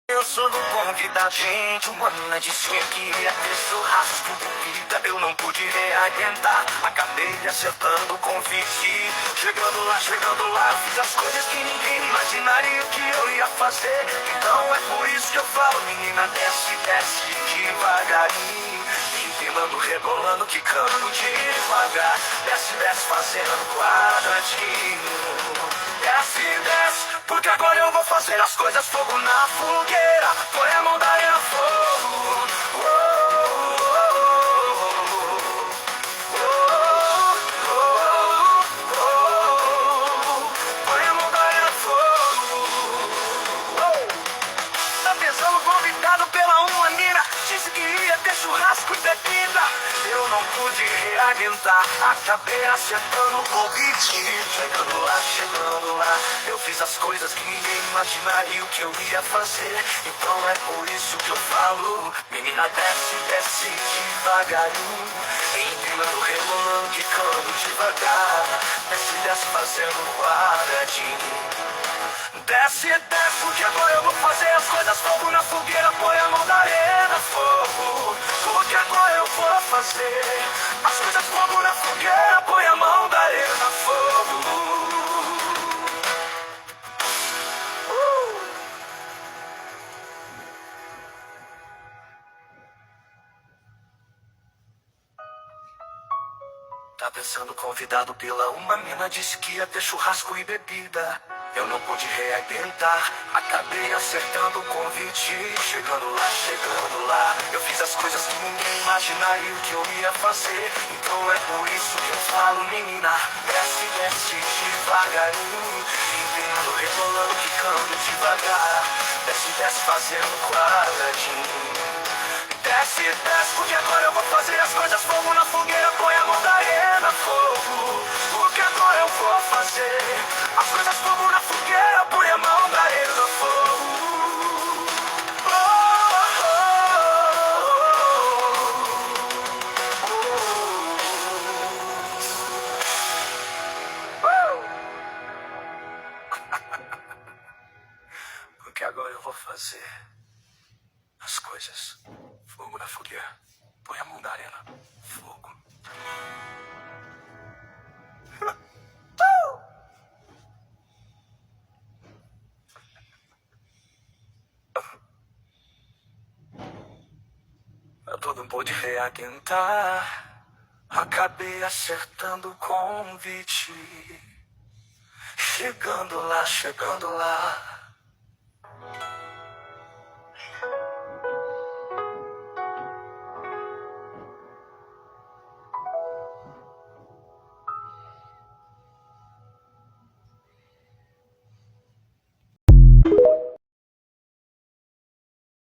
Eu sou do convidar gente, humana disse que ia ter churrasco de vida. Eu não pude reaguentar, acabei acertando o convite. Chegando lá, fiz as coisas que ninguém imaginaria que eu ia fazer. Então é por isso que eu falo, menina, desce, desce devagarinho. Empinando, rebolando, quicando devagar. Desce, desce, fazendo quadradinho. Desce, desce, porque agora eu vou fazer as coisas fogo na fogueira. Põe a mão daí no fogo. Oh, oh, oh, oh. Põe a mão daí no fogo. Atenção, convidado pela uma mina, disse que ia ter churrasco e bebida. Eu não pude reaguentar, acabei acertando o convite. Chegando lá, eu fiz as coisas que ninguém imaginaria o que eu ia fazer. Então é por isso que eu falo, menina, desce, desce devagarinho. Empinando, rebolando, quicando devagar. Desce, desce, fazendo um quadradinho. Desce, desce, porque agora eu vou fazer as coisas fogo na fogueira. Põe a mão da arena, fogo. Porque agora eu vou fazer as coisas fogo na fogueira. Põe a mão da arena, fogo. Tá pensando convidado pela uma mina, disse que ia ter churrasco e bebida. Eu não pude reaguentar, acabei acertando o convite. Chegando lá, eu fiz as coisas que ninguém imaginaria o que eu ia fazer. Então é por isso que eu falo, menina, desce, desce devagarinho. Empinando, rebolando, quicando devagar. Desce, desce, fazendo quadradinho. Desce, desce, porque agora eu vou fazer as coisas fogo na fogueira. Põe a mão da arena, fogo. Porque agora eu vou fazer as coisas fogo na fogueira. Põe a mão da arena, fogo. Porque agora eu vou fazer as coisas fogo na fogueira. Põe a mão da arena, fogo. Eu não pude reaguentar, acabei acertando o convite. Chegando lá,